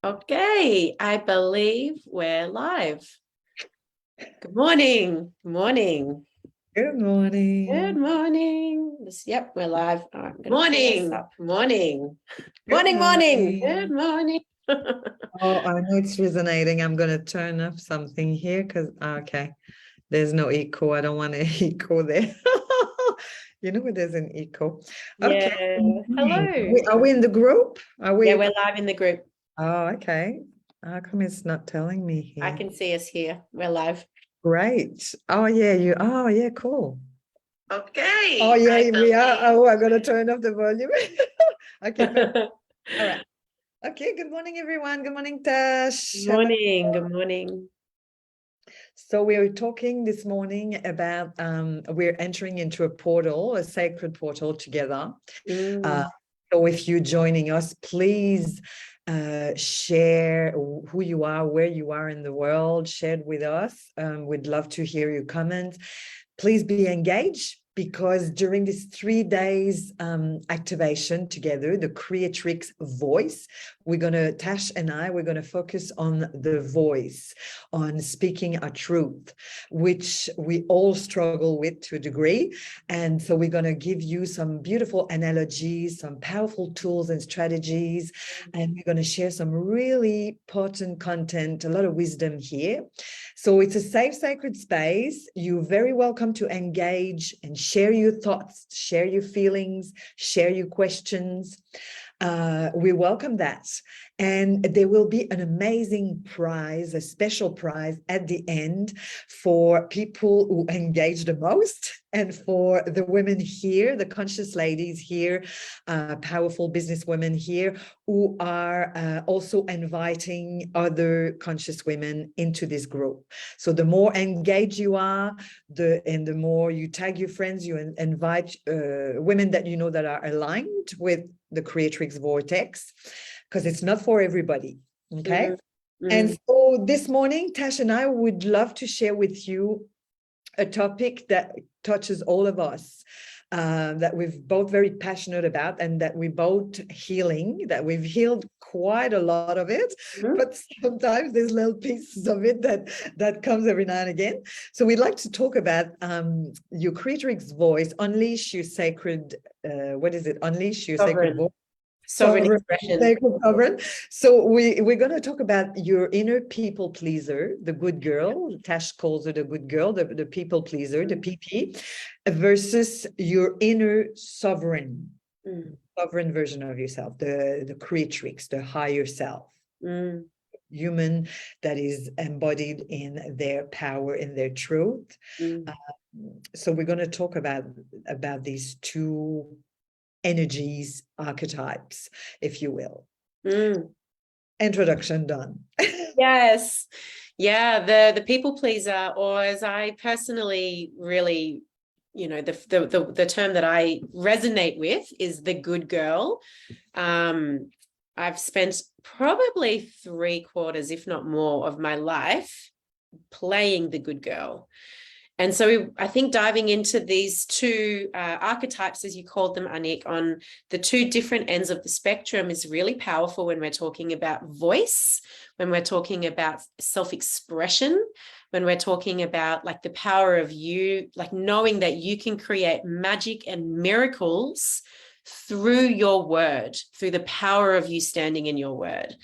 Okay, I believe we're live. Good morning. Good morning. Good Good morning. morning. Yep, we're live. All right, good morning. Morning. Good Morning. Good morning. morning. Oh, I know it's resonating. I'm going to turn up something here because, okay, there's no echo. I don't want an echo there. You know, there's an echo. Okay. Yeah. Good morning. Hello. Are we in the group? Are Yeah, we? we're live in the group. Oh, okay. How come it's not telling me I here? can see us here. We're live. Great. Oh, yeah, cool. Okay. Oh, yeah, we are. Oh, I'm going to turn up the volume. Okay, all right. Okay, good morning, everyone. Good morning, Tash. Good morning. Good morning. So we were talking this morning about we're entering into a portal, a sacred portal together. So if you're joining us, please share who you are, where you are in the world, share it with us. We'd love to hear your comments. Please be engaged, because during this 3 days activation together, the Creatrix Voice, Tash and I, we're going to focus on the voice, on speaking our truth, which we all struggle with to a degree. And so we're going to give you some beautiful analogies, some powerful tools and strategies, and we're going to share some really potent content, a lot of wisdom here. So it's a safe, sacred space. You're very welcome to engage and share your thoughts, share your feelings, share your questions. We welcome that. And there will be an amazing prize, a special prize at the end for people who engage the most, and for the women here, the conscious ladies here, powerful business women here, who are also inviting other conscious women into this group. So the more engaged you are, the more you tag your friends, you invite women that you know that are aligned with the Creatrix vortex, because it's not for everybody. Okay. And so this morning, Tash and I would love to share with you a topic that touches all of us, that we're both very passionate about, and that we're both healing, that we've healed quite a lot of it, but sometimes there's little pieces of it that comes every now and again. So we'd like to talk about your Creatrix voice, unleash your sacred, unleash your sacred voice. Sovereign expression. Sovereign. So we're going to talk about your inner people pleaser, the good girl. Tash calls it a good girl, the people pleaser, the PP, versus your inner sovereign version of yourself, the creatrix, the higher self. Human that is embodied in their power, in their truth. So we're going to talk about these two energies, archetypes, if you will. Introduction done. Yes. Yeah, the people pleaser, or as I personally really, the term that I resonate with is the good girl. I've spent probably 3/4, if not more, of my life playing the good girl. And so I think diving into these two archetypes, as you called them, Anik, on the two different ends of the spectrum is really powerful when we're talking about voice, when we're talking about self-expression, when we're talking about like the power of you, like knowing that you can create magic and miracles through your word, through the power of you standing in your word.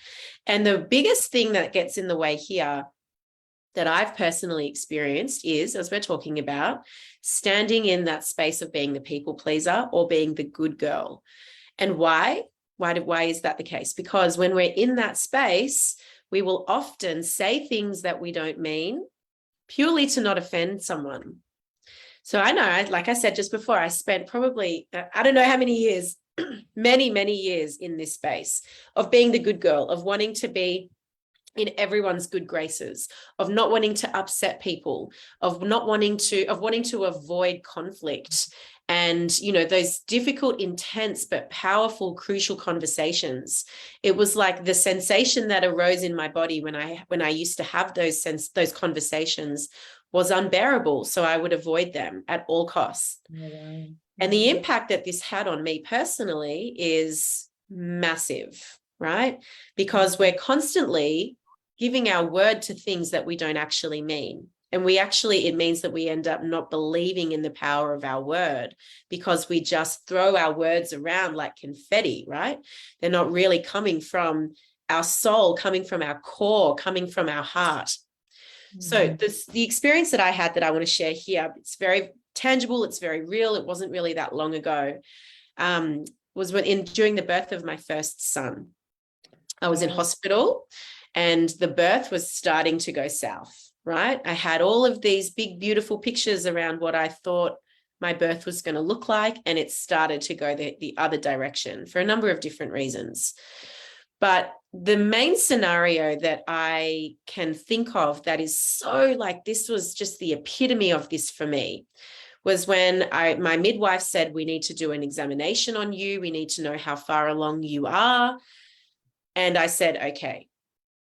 And the biggest thing that gets in the way here that I've personally experienced is, as we're talking about, standing in that space of being the people pleaser or being the good girl. And why? Why is that the case? Because when we're in that space, we will often say things that we don't mean purely to not offend someone. So I know, like I said just before, I spent probably, I don't know how many years, many years in this space of being the good girl, of wanting to be in everyone's good graces, of not wanting to upset people, of wanting to avoid conflict. And, those difficult, intense, but powerful, crucial conversations. It was like the sensation that arose in my body when I used to have those conversations was unbearable. So I would avoid them at all costs. And the impact that this had on me personally is massive. right? Because we're constantly giving our word to things that we don't actually mean. And it means that we end up not believing in the power of our word because we just throw our words around like confetti, right? They're not really coming from our soul, coming from our core, coming from our heart. So the experience that I had that I want to share here, it's very tangible, it's very real. It wasn't really that long ago. Was during the birth of my first son. I was in hospital and the birth was starting to go south, right? I had all of these big, beautiful pictures around what I thought my birth was going to look like, and it started to go the other direction for a number of different reasons. But the main scenario that I can think of that is so like, this was just the epitome of this for me, was when my midwife said, we need to do an examination on you. We need to know how far along you are. And I said, okay,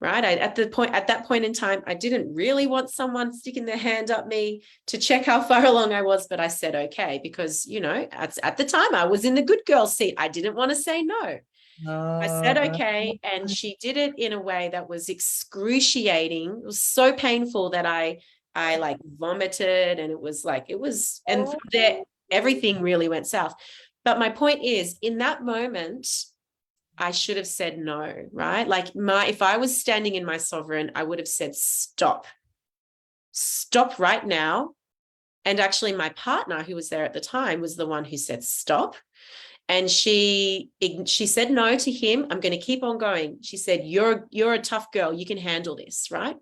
right? At that point in time, I didn't really want someone sticking their hand up me to check how far along I was, but I said, okay, because, at the time I was in the good girl seat. I didn't want to say no. I said, okay. And she did it in a way that was excruciating. It was so painful that I like vomited, and and from there, everything really went south. But my point is, in that moment, I should have said no, right? Like if I was standing in my sovereign, I would have said, stop right now. And actually my partner who was there at the time was the one who said, stop. And she said no to him. I'm going to keep on going. She said, you're a tough girl. You can handle this, right?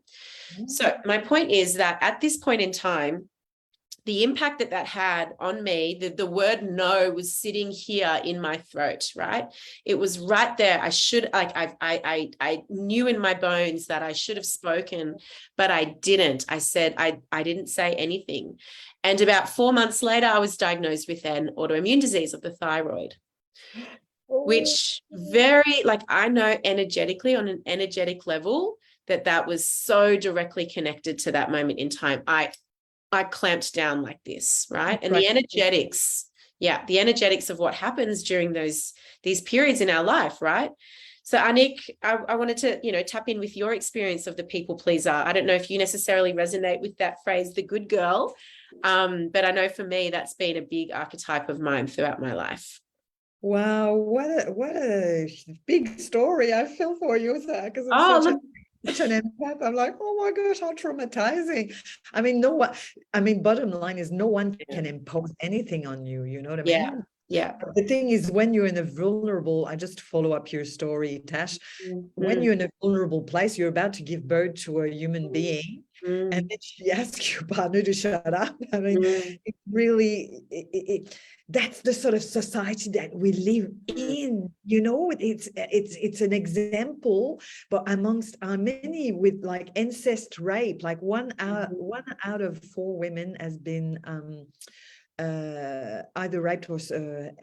So my point is that at this point in time, the impact that had on me, the word no was sitting here in my throat, right? It was right there. I knew in my bones that I should have spoken, but I didn't. I said, I didn't say anything. And about 4 months later, I was diagnosed with an autoimmune disease of the thyroid, which I know energetically, on an energetic level, that was so directly connected to that moment in time. I clamped down like this, right? And the energetics of what happens during these periods in our life, right? So Anik, I wanted to, tap in with your experience of the people pleaser. I don't know if you necessarily resonate with that phrase, the good girl, but I know for me, that's been a big archetype of mine throughout my life. Wow, what a big story. I feel for you, because it's such an impact. I'm like, oh my gosh, how traumatizing. I mean, bottom line is no one can impose anything on you. You know what I mean? Yeah. But the thing is, when you're in a vulnerable, I just follow up your story, Tash. When you're in a vulnerable place, you're about to give birth to a human being, and then she asks your partner to shut up. I mean, it really, that's the sort of society that we live in. It's an example, but amongst many with like incest rape, like one out of 4 women has been either raped or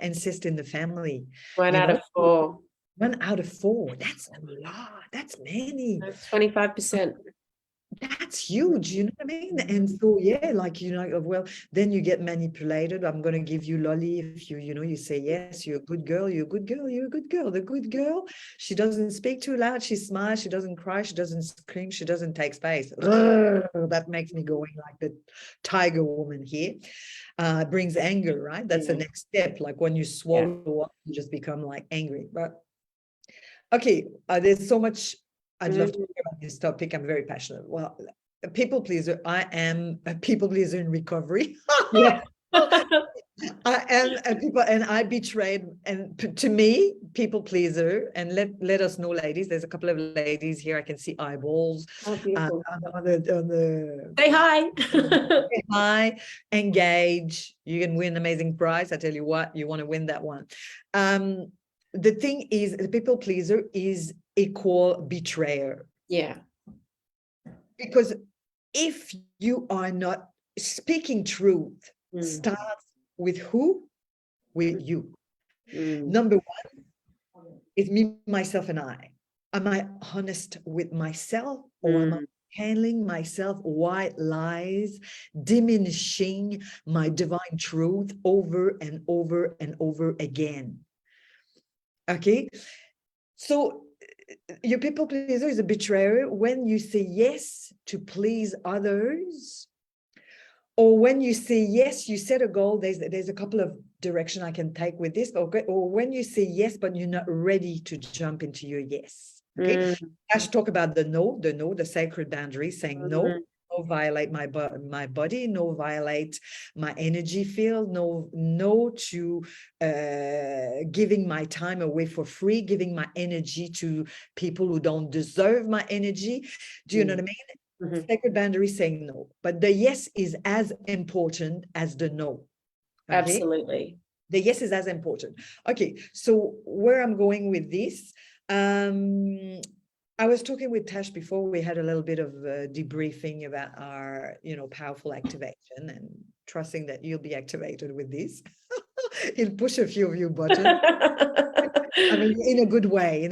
incest in the family. 1 out of 4. 1 out of 4. That's a lot. That's many. That's 25%. That's huge, you know what I mean? And so, well, then you get manipulated. I'm going to give you lolly if you say, yes, you're a good girl, you're a good girl, you're a good girl. The good girl, she doesn't speak too loud, she smiles, she doesn't cry, she doesn't scream, she doesn't take space. That makes me going like the tiger woman here. Brings anger, right? That's the next step. Like when you swallow up, you just become like angry. But okay, there's so much I'd love to talk about this topic. I'm very passionate. Well, a people pleaser. I am a people pleaser in recovery. Yeah. I am a people, and I betrayed. And to me, people pleaser. And let us know, ladies. There's a couple of ladies here. I can see eyeballs. Oh, beautiful. On the Say hi. Say hi. Engage. You can win an amazing prize. I tell you what, you want to win that one. The thing is, the people pleaser is equal betrayer. Yeah. Because if you are not speaking truth, starts with who? With you. Number 1 is me, myself, and I. Am I honest with myself, or am I handling myself white lies, diminishing my divine truth over and over and over again? Okay, so your people pleaser is a betrayer when you say yes to please others, or when you say yes, you set a goal. There's a couple of direction I can take with this, or when you say yes, but you're not ready to jump into your yes. Okay. I should talk about the no, the sacred boundary, saying no. No violate my body, no violate my energy field, no to giving my time away for free, giving my energy to people who don't deserve my energy. Do you know what I mean? Sacred boundary, saying no, but the yes is as important as the no. Okay? Absolutely. The yes is as important. Okay, so where I'm going with this, I was talking with Tash before. We had a little bit of debriefing about our, powerful activation, and trusting that you'll be activated with this. He'll push a few of your buttons. I mean, in a good way,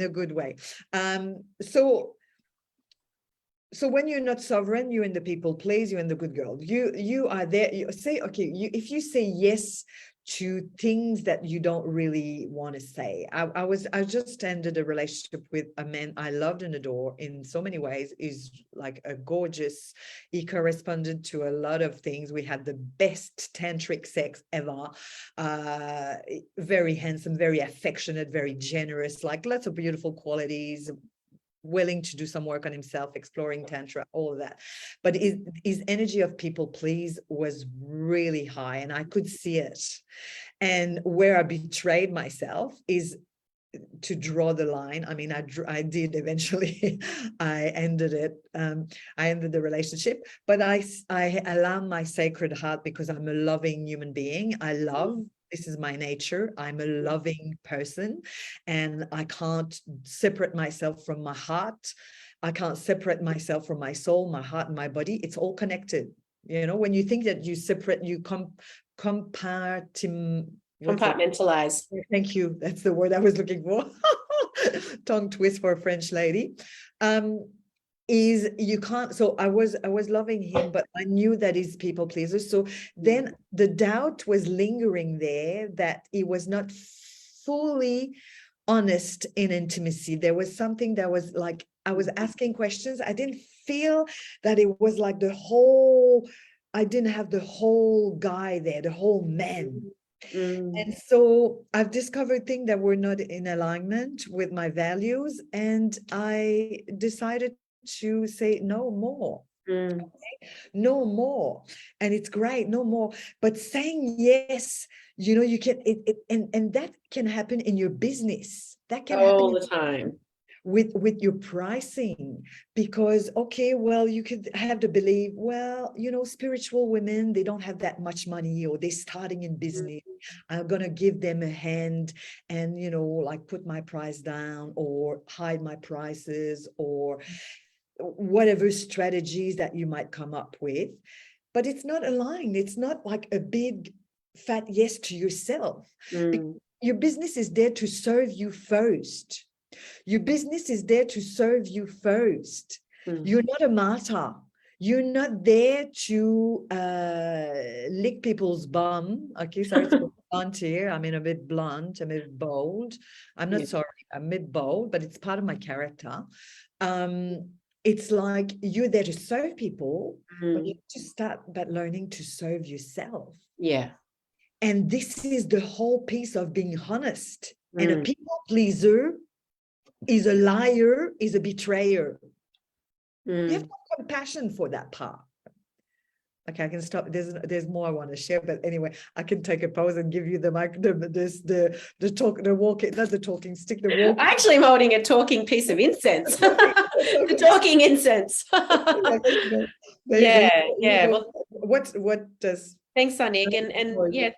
So when you're not sovereign, you're in the people please, you're in the good girl. You are there. You say, okay, if you say yes to things that you don't really want to say. I just ended a relationship with a man I loved and adore in so many ways. Is like a gorgeous, he corresponded to a lot of things. We had the best tantric sex ever. Very handsome, very affectionate, very generous, like lots of beautiful qualities, willing to do some work on himself, exploring tantra, all of that. But his energy of people please was really high, and I could see it. And where I betrayed myself is to draw the line. I mean, I did eventually. I ended it. I ended the relationship, but I allowed my sacred heart, because I'm a loving human being. I love. This is my nature. I'm a loving person, and I can't separate myself from my heart. I can't separate myself from my soul, my heart, and my body. It's all connected. When you think that you separate, you compartmentalize. Thank you. That's the word I was looking for. Tongue twist for a French lady. Is you can't. So I was loving him, but I knew that he's people pleaser. So then the doubt was lingering there that he was not fully honest in intimacy. There was something that was like, I was asking questions. I didn't feel that it was like I didn't have the whole guy there, the whole man. And so I've discovered things that were not in alignment with my values, and I decided to say no more. Okay? No more. And it's great, no more. But saying yes, you can and that can happen in your business. That can happen all the time with your pricing, because okay, well, you could have to believe, well, spiritual women, they don't have that much money, or they're starting in business. I'm gonna give them a hand and like put my price down, or hide my prices, or whatever strategies that you might come up with. But it's not aligned. It's not like a big fat yes to yourself. Your business is there to serve you first. Your business is there to serve you first. You're not a martyr. You're not there to lick people's bum. Okay, sorry to be blunt here. I mean, a bit blunt, I'm a bit bold. I'm not sorry, I'm a bit bold, but it's part of my character. It's like you're there to serve people, but you have to start by learning to serve yourself. Yeah. And this is the whole piece of being honest. And a people pleaser is a liar, is a betrayer. You have to have compassion for that part. Okay, I can stop. There's more I want to share, but anyway, I can take a pause and give you the mic, the talk, the walking, not the talking stick, the walk. Actually, I'm holding a talking piece of incense. The talking incense. Yeah. Well, what does? Thanks, Anik, and yeah,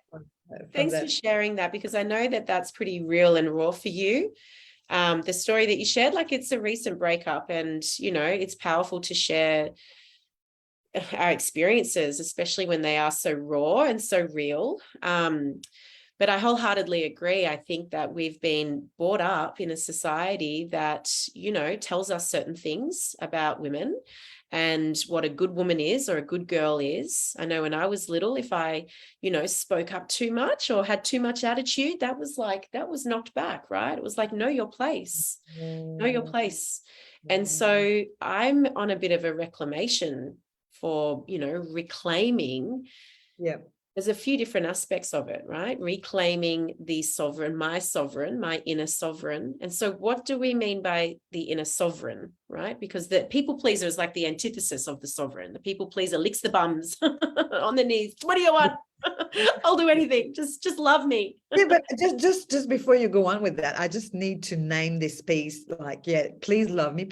thanks for sharing that, because I know that that's pretty real and raw for you. The story that you shared, like, it's a recent breakup, and it's powerful to share our experiences, especially when they are so raw and so real. But I wholeheartedly agree. I think that we've been brought up in a society that, you know, tells us certain things about women and what a good woman is or a good girl is. I know when I was little, if I, you know, spoke up too much or had too much attitude, that was knocked back, right? It was like, know your place, know your place. And so I'm on a bit of a reclamation for, you know, reclaiming. Yeah. There's a few different aspects of it, right? Reclaiming the sovereign, my inner sovereign. And so what do we mean by the inner sovereign, right? Because the people pleaser is like the antithesis of the sovereign. The people pleaser licks the bums on the knees. What do you want? I'll do anything. Just love me. Yeah, but just before you go on with that, I just need to name this space like, yeah, please love me,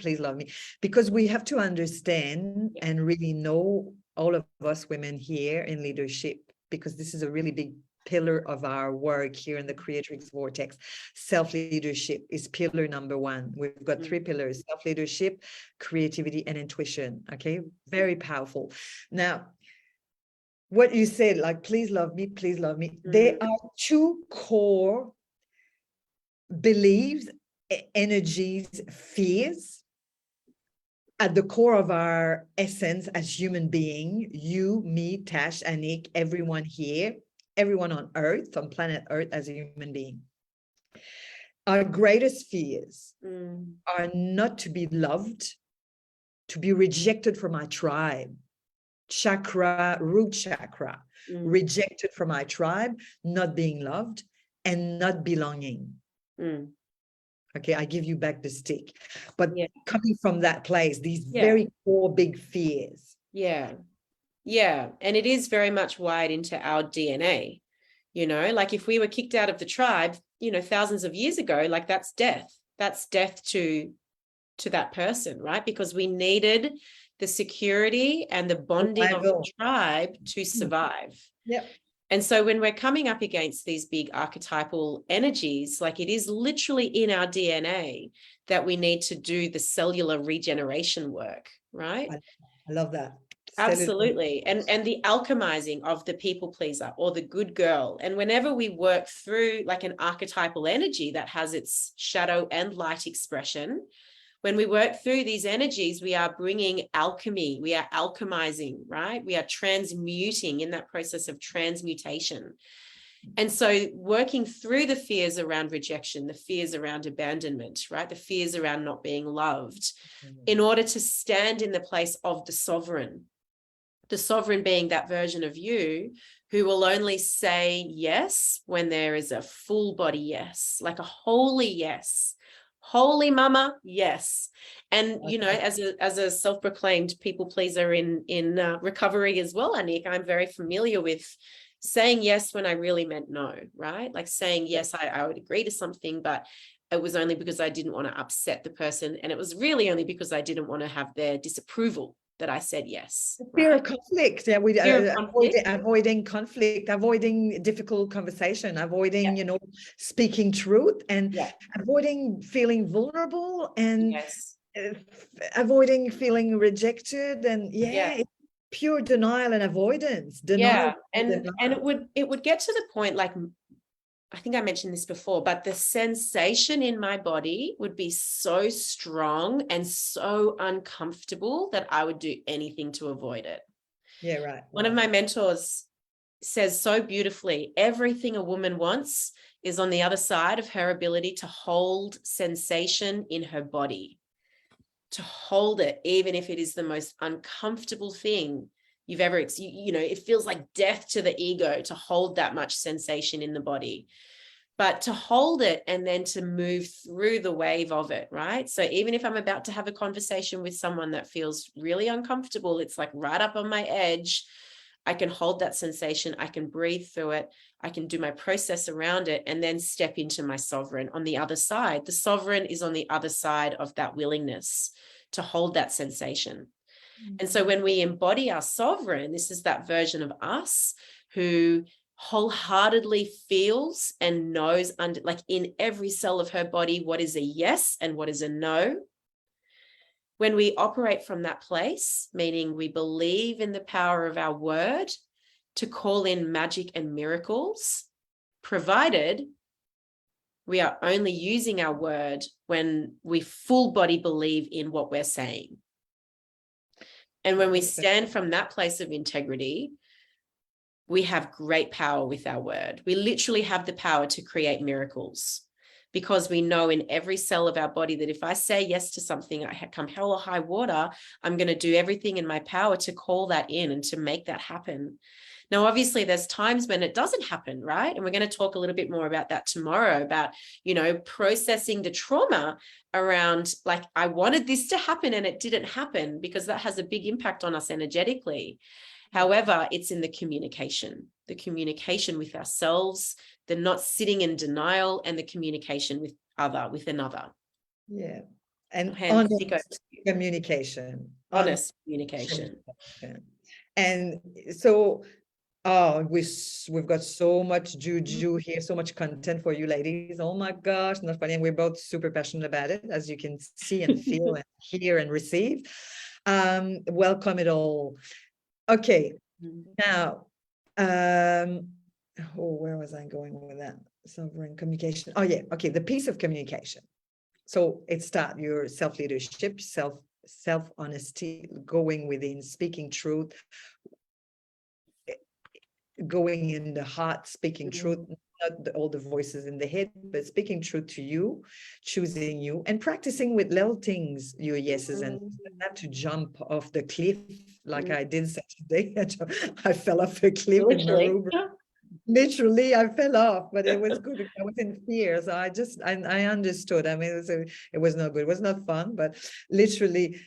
because we have to understand and really know, all of us women here in leadership, because this is a really big pillar of our work here in the Creatrix Vortex. Self-leadership is pillar number one. We've got three pillars: self-leadership, creativity, and intuition. Okay, very powerful. Now, what you said, like, please love me, there are two core beliefs, energies, fears at the core of our essence as human being. You, me, Tash, Anik, everyone here, everyone on earth, on planet earth, as a human being. Our greatest fears are not to be loved, to be rejected from our tribe. Chakra, root chakra, rejected from my tribe, not being loved, and not belonging. Okay, I give you back the stick. But coming from that place, these very core big fears. Yeah. And it is very much wired into our DNA. You know, like if we were kicked out of the tribe, you know, thousands of years ago, like that's death. That's death to that person, right? Because we needed the security and the bonding of the tribe to survive. Yep. And so when we're coming up against these big archetypal energies, like it is literally in our DNA that we need to do the cellular regeneration work, right? I love that. Absolutely. And the alchemizing of the people pleaser or the good girl. And whenever we work through like an archetypal energy that has its shadow and light expression, when we work through these energies, we are bringing alchemy, we are alchemizing, right? We are transmuting, in that process of transmutation. And so working through the fears around rejection, the fears around abandonment, right? The fears around not being loved, in order to stand in the place of the sovereign being that version of you who will only say yes when there is a full body yes, like a holy yes. Holy mama, yes. And you know, as a self-proclaimed people pleaser in recovery as well, Anik, I'm very familiar with saying yes when I really meant no, right? Like saying yes, I would agree to something, but it was only because I didn't want to upset the person, and it was really only because I didn't want to have their disapproval that I said yes. Fear of conflict. Yeah, we avoiding conflict, avoiding difficult conversation, avoiding, you know, speaking truth, and avoiding feeling vulnerable, and avoiding feeling rejected, and pure denial and avoidance. And it would get to the point, like I think I mentioned this before, but the sensation in my body would be so strong and so uncomfortable that I would do anything to avoid it. Yeah, right. One of my mentors says so beautifully, everything a woman wants is on the other side of her ability to hold sensation in her body, to hold it, even if it is the most uncomfortable thing you've ever, you know, it feels like death to the ego to hold that much sensation in the body, but to hold it and then to move through the wave of it, right? So even if I'm about to have a conversation with someone that feels really uncomfortable, it's like right up on my edge, I can hold that sensation, I can breathe through it, I can do my process around it, and then step into my sovereign on the other side. The sovereign is on the other side of that willingness to hold that sensation. And so when we embody our sovereign, this is that version of us who wholeheartedly feels and knows under, like in every cell of her body, what is a yes and what is a no. When we operate from that place, meaning we believe in the power of our word to call in magic and miracles, provided we are only using our word when we full body believe in what we're saying. And when we stand from that place of integrity, we have great power with our word. We literally have the power to create miracles, because we know in every cell of our body that if I say yes to something, I come hell or high water, I'm going to do everything in my power to call that in and to make that happen. Now, obviously, there's times when it doesn't happen, right? And we're going to talk a little bit more about that tomorrow, about, processing the trauma around, like, I wanted this to happen and it didn't happen, because that has a big impact on us energetically. However, it's in the communication with ourselves, the not sitting in denial, and the communication with another. Yeah. And Honest communication. Honest communication. And so, we've got so much juju here, so much content for you ladies. Oh my gosh, not funny. And we're both super passionate about it, as you can see and feel and hear and receive. Welcome it all. Okay, now, where was I going with that? Sovereign communication. Oh yeah, okay, the piece of communication. So it's your self-leadership, self-honesty, going within, speaking truth, going in the heart, speaking truth, not all the voices in the head, but speaking truth to you, choosing you, and practicing with little things, your yeses, and not to jump off the cliff like I did Saturday. I fell off a cliff in Maroubra. Literally, I fell off, but it was good. I was in fear, so I understood. I mean, it was not good. It was not fun, but literally.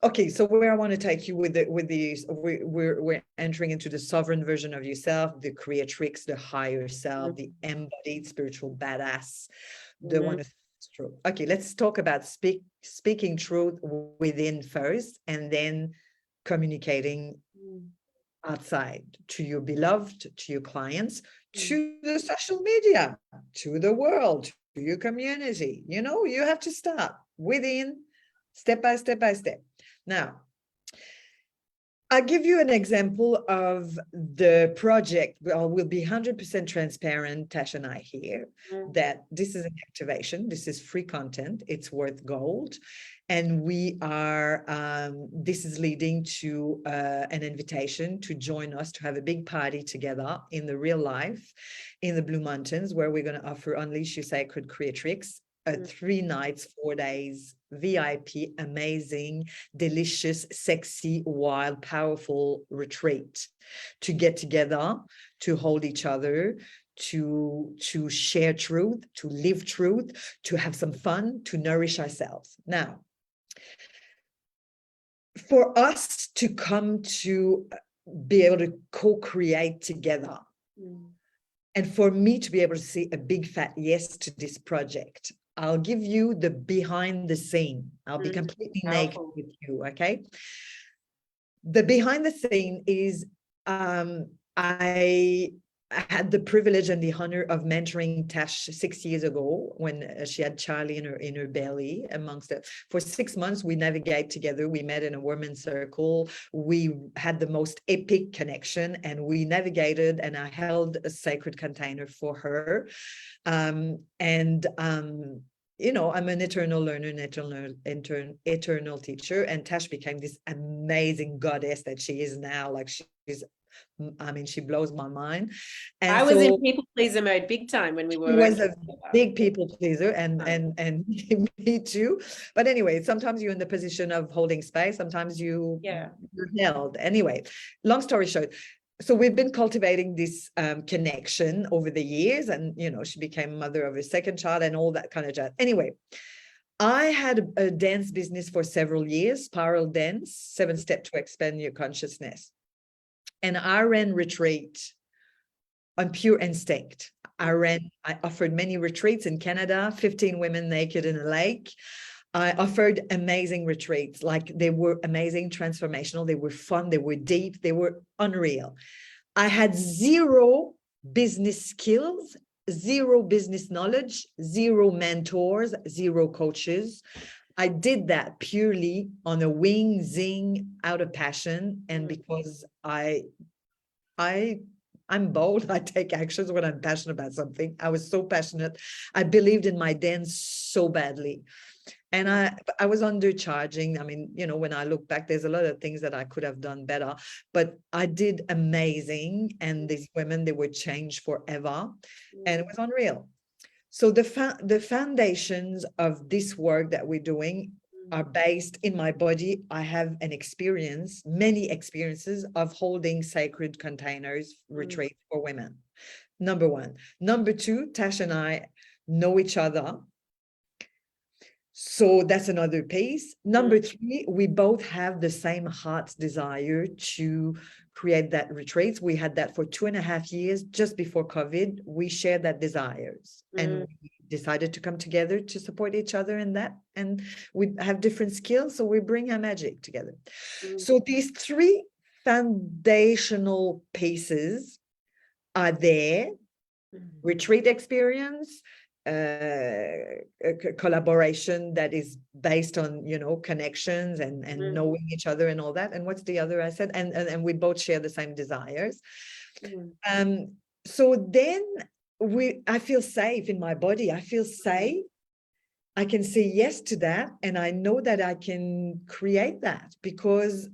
Okay, so where I want to take you with these, we're entering into the sovereign version of yourself, the creatrix, the higher self, the embodied spiritual badass, the one. Okay, let's talk about speaking truth within first, and then communicating outside to your beloved, to your clients, to the social media, to the world, to your community. You have to start within, step by step by step. Now, I'll give you an example of the project. We'll be 100% transparent, Tash and I here, that this is an activation. This is free content. It's worth gold. And we are, this is leading to an invitation to join us to have a big party together in the real life in the Blue Mountains, where we're going to offer Unleash Your Sacred Creatrix, 3 nights, 4 days, VIP, amazing, delicious, sexy, wild, powerful retreat to get together, to hold each other, to share truth, to live truth, to have some fun, to nourish ourselves. Now, for us to come to be able to co-create together, and for me to be able to say a big fat yes to this project, I'll give you the behind the scene. I'll be completely naked with you, okay? The behind the scene is I had the privilege and the honor of mentoring Tash 6 years ago when she had Charlie in her belly. For 6 months, we navigate together. We met in a women's circle. We had the most epic connection, and we navigated, and I held a sacred container for her. I'm an eternal learner, an eternal teacher, and Tash became this amazing goddess that she is now. Like she blows my mind. And I was in people pleaser mode big time when we were. She was a big people pleaser, and me too. But anyway, sometimes you're in the position of holding space. Sometimes you're held. Anyway, long story short. So we've been cultivating this connection over the years, and she became mother of a second child and all that kind of jazz. Anyway, I had a dance business for several years, spiral dance, 7 steps to expand your consciousness. And I ran retreat on pure instinct. I offered many retreats in Canada, 15 women naked in a lake. I offered amazing retreats. Like, they were amazing, transformational. They were fun. They were deep. They were unreal. I had 0 business skills, 0 business knowledge, 0 mentors, 0 coaches. I did that purely on a wing, zing, out of passion. And because I I'm bold. I take actions when I'm passionate about something. I was so passionate. I believed in my dance so badly. And I was undercharging. I mean, you know, when I look back, there's a lot of things that I could have done better, but I did amazing. And these women, they were changed forever. And it was unreal. So the foundations of this work that we're doing are based in my body. I have an experience, many experiences of holding sacred containers retreat for women. Number one. Number two, Tash and I know each other. So that's another piece. Number three, we both have the same heart's desire to create that retreats. We had that for 2.5 years, just before COVID. We shared that desires and we decided to come together to support each other in that. And we have different skills, so we bring our magic together. So these three foundational pieces are there: retreat experience, collaboration that is based on, you know, connections and knowing each other and all that. And what's the other I said? And we both share the same desires. So then I feel safe in my body. I feel safe. I can say yes to that. And I know that I can create that because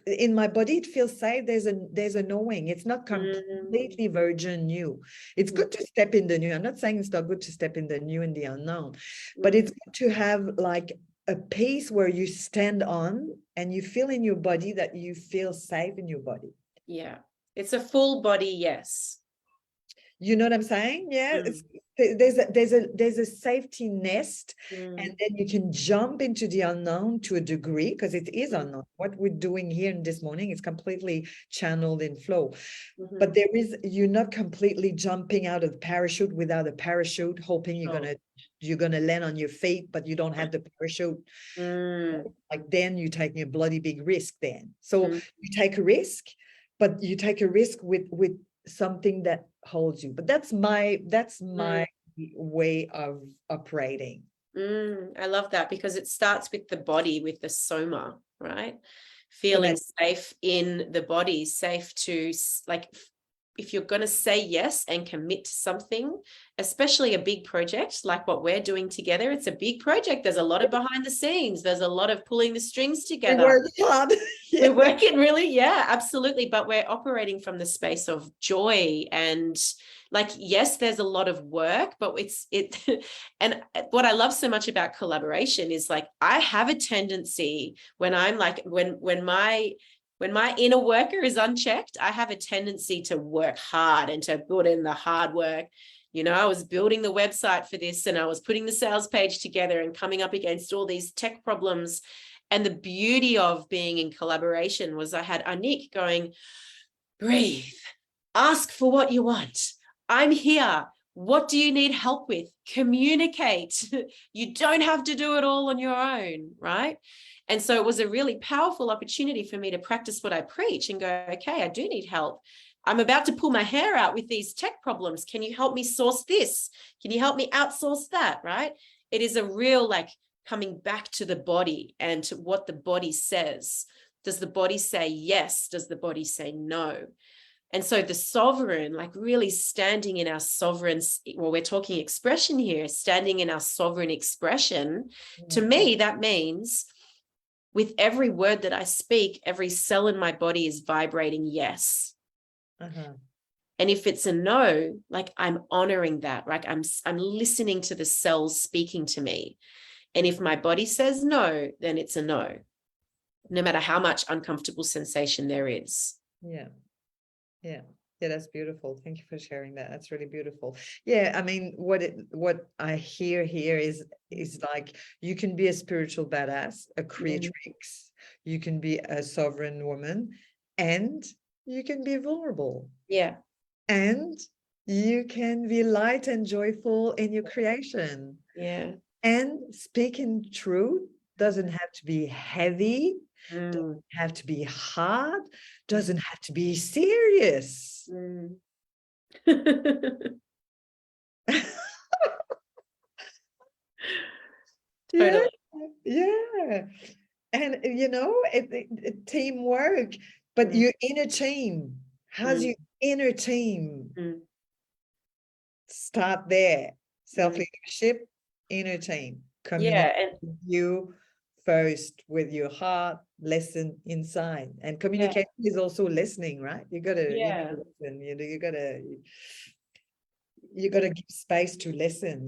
in my body it feels safe. There's a knowing. It's not completely virgin new. It's good to step in the new. I'm not saying it's not good to step in the new and the unknown, but it's good to have like a piece where you stand on and you feel in your body that you feel safe in your body. Yeah, it's a full body yes. You know what I'm saying? Yeah. There's a safety nest, and then you can jump into the unknown to a degree, because it is unknown. What we're doing here in this morning is completely channeled in flow. But you're not completely jumping out of the parachute without a parachute, hoping you're gonna land on your feet, but you don't have the parachute. Like then you're taking a bloody big risk then. So you take a risk, but you take a risk with something that holds you. But that's my way of operating. I love that, because it starts with the body, with the soma, right? Feeling safe in the body, safe to, like, if you're going to say yes and commit to something, especially a big project like what we're doing together, it's a big project. There's a lot of behind the scenes. There's a lot of pulling the strings together. We work hard. We're working really, yeah, absolutely. But we're operating from the space of joy and, like, yes, there's a lot of work, but and what I love so much about collaboration is, like, I have a tendency when I'm like, when my inner worker is unchecked, I have a tendency to work hard and to put in the hard work. You know, I was building the website for this and I was putting the sales page together and coming up against all these tech problems. And the beauty of being in collaboration was I had Anik going, breathe, ask for what you want. I'm here. What do you need help with? Communicate. You don't have to do it all on your own, right? And so it was a really powerful opportunity for me to practice what I preach and go, okay, I do need help. I'm about to pull my hair out with these tech problems. Can you help me source this? Can you help me outsource that, right? It is a real, like, coming back to the body and to what the body says. Does the body say yes? Does the body say no? And so the sovereign, like, really standing in our sovereign, well, we're talking expression here, standing in our sovereign expression. To me, that means with every word that I speak, every cell in my body is vibrating yes. And if it's a no, like, I'm honoring that, right? I'm listening to the cells speaking to me. And if my body says no, then it's a no, no matter how much uncomfortable sensation there is. Yeah, that's beautiful. Thank you for sharing that. That's really beautiful. Yeah, I mean, what I hear here is like, you can be a spiritual badass, a creatrix, you can be a sovereign woman, and you can be vulnerable. Yeah. And you can be light and joyful in your creation. Yeah. And speaking truth doesn't have to be heavy, doesn't have to be hard, doesn't have to be serious. Totally. Yeah. And you know, teamwork, but you're in a team. How's inner team. Mm. Start there. Self-leadership, inner team. Yeah, Communicate and with you first with your heart, listen inside. And yeah, communication is also listening, right? You gotta yeah. listen, you gotta give space to listen,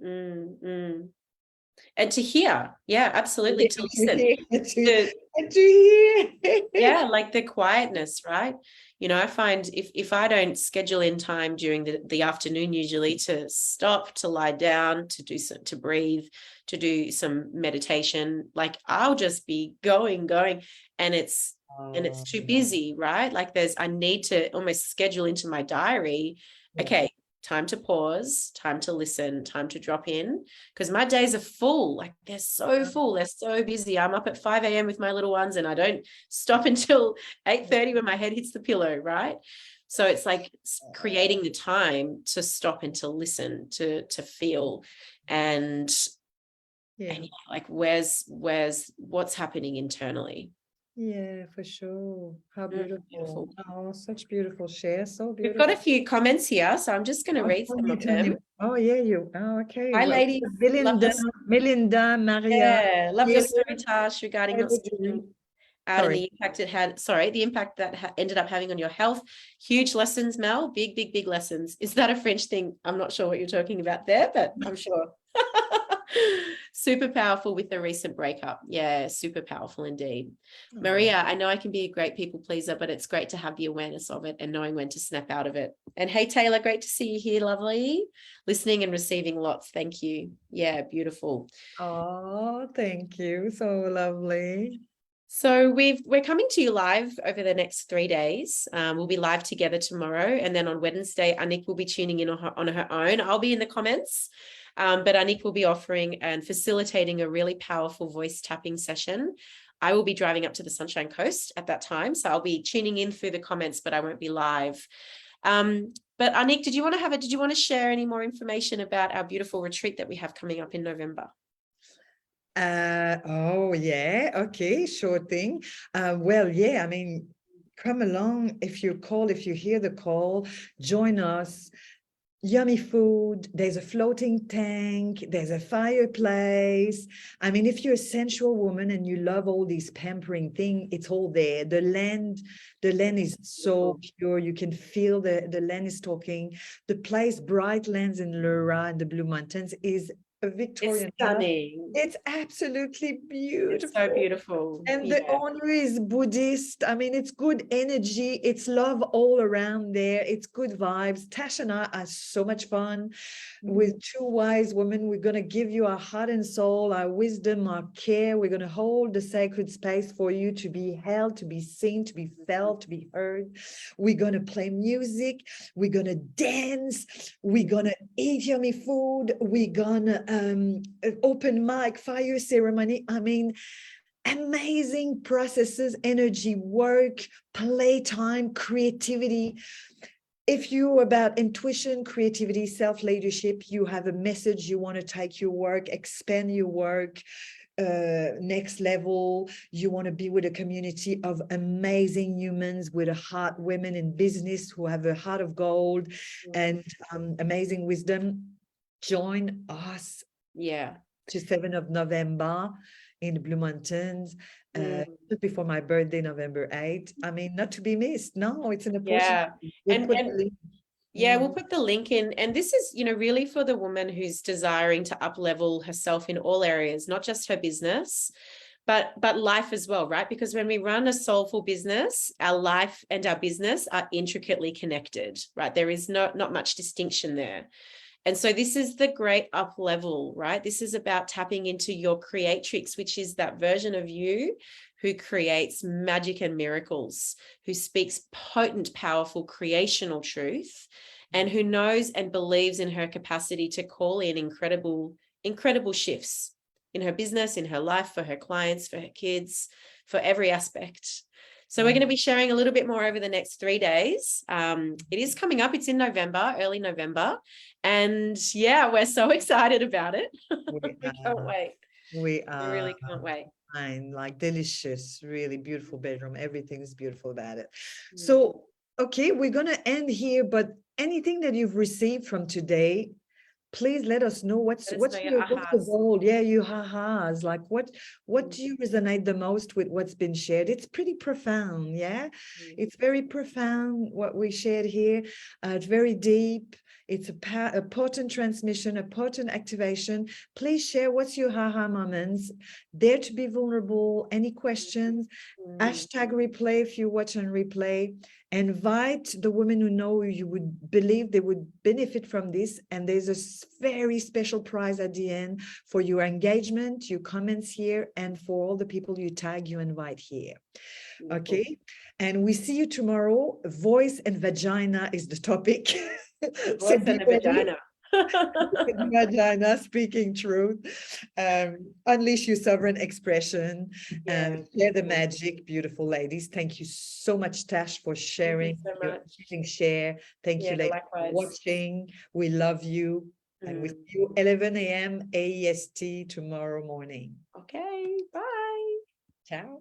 Mm. And to hear, yeah, absolutely, to listen. to hear. Yeah, like the quietness, right? I find if I don't schedule in time during the afternoon, usually to stop, to lie down, to breathe, to do some meditation, like I'll just be going, and it's too busy, right? Like I need to almost schedule into my diary, okay, time to pause, time to listen, time to drop in, because my days are full. Like they're so full, they're so busy. I'm up at 5 a.m. with my little ones, and I don't stop until 8:30 when my head hits the pillow, right? So it's like creating the time to stop and to listen, to feel, and like where's what's happening internally. Yeah, for sure. How beautiful. Beautiful. Oh, such beautiful share. So We've got beautiful. a few comments here, so I'm just going to read some of them. Oh, yeah, you. Oh, okay. Hi, Well, ladies. Love Melinda, Maria. love your Taylor, story, Tash, regarding not Elodie. speaking out and Sorry. the impact it had. Sorry, the impact that ended up having on your health. Huge lessons, Mel. Big lessons. Is that a French thing? I'm not sure what you're talking about there, but I'm sure. Super powerful with the recent breakup. Yeah, super powerful indeed. Oh. Maria, I know I can be a great people pleaser, but it's great to have the awareness of it and knowing when to snap out of it. And hey, Taylor, great to see you here, lovely. Listening and receiving lots. Thank you. Yeah, beautiful. Oh, thank you. So lovely. So we're coming to you live over the next 3 days. We'll be live together tomorrow, and then on Wednesday, Anik will be tuning in on her own. I'll be in the comments, but Anik will be offering and facilitating a really powerful voice tapping session. I will be driving up to the Sunshine Coast at that time, so I'll be tuning in through the comments, but I won't be live. But Anik, did you want to share any more information about our beautiful retreat that we have coming up in November? Oh yeah, okay, sure thing. Well, yeah, I mean, come along if you hear the call, join us. Yummy food, there's a floating tank, there's a fireplace. I mean, if you're a sensual woman and you love all these pampering thing, it's all there. The land is so pure. You can feel the land is talking. The place, Bright Lands in Lura in the Blue Mountains, is a Victorian It's stunning. It's absolutely beautiful. It's so beautiful. And the owner is Buddhist. I mean, it's good energy. It's love all around there. It's good vibes. Tash and I are so much fun. With two wise women, we're going to give you our heart and soul, our wisdom, our care. We're going to hold the sacred space for you to be held, to be seen, to be felt, to be heard. We're going to play music. We're going to dance. We're going to eat yummy food. We're going to open mic, fire ceremony. I mean, amazing processes, energy, work, playtime, creativity. If you're about intuition, creativity, self-leadership, you have a message, you want to take your work, expand your work, next level, you want to be with a community of amazing humans with a heart, women in business who have a heart of gold and amazing wisdom, join us. Yeah. To 7th of November in the Blue Mountains, just before my birthday, November 8th. I mean, not to be missed. No, it's an opportunity. Yeah. We'll put the link in. And this is, really for the woman who's desiring to up-level herself in all areas, not just her business, but life as well, right? Because when we run a soulful business, our life and our business are intricately connected, right? There is not much distinction there. And so this is the great up level, right? This is about tapping into your creatrix, which is that version of you who creates magic and miracles, who speaks potent, powerful creational truth, and who knows and believes in her capacity to call in incredible shifts in her business, in her life, for her clients, for her kids, for every aspect. So we're going to be sharing a little bit more over the next 3 days. It is coming up. It's in November, early November. And yeah, we're so excited about it. We can't wait. We really can't wait. Like delicious, really beautiful bedroom. Everything is beautiful about it. So Okay, we're going to end here, but anything that you've received from today, please let us know what's Let us know your what's the ahas. goal. Yeah, you ha-has. Like what Mm, do you resonate the most with what's been shared? It's pretty profound. Yeah, mm, it's very profound what we shared here. It's very deep. It's a potent transmission, a potent activation. Please share what's your ha-ha moments. Dare to be vulnerable. Any questions? mm. Hashtag replay if you watch on replay. Invite the women who know you would believe they would benefit from this. And there's a very special prize at the end for your engagement, your comments here, and for all the people you tag, you invite here. Beautiful. Okay. And we see you tomorrow. Voice and vagina is the topic. So Voice be and a ready. vagina. Vagina, speaking truth. Unleash your sovereign expression and Yeah, share the beautiful. magic, beautiful ladies. Thank you so much, Tash, for Thank you sharing so your much. amazing share. Thank Yeah, you, ladies, for likewise. watching. We love you. And we see you 11 a.m. AEST tomorrow morning. Okay, bye. Ciao.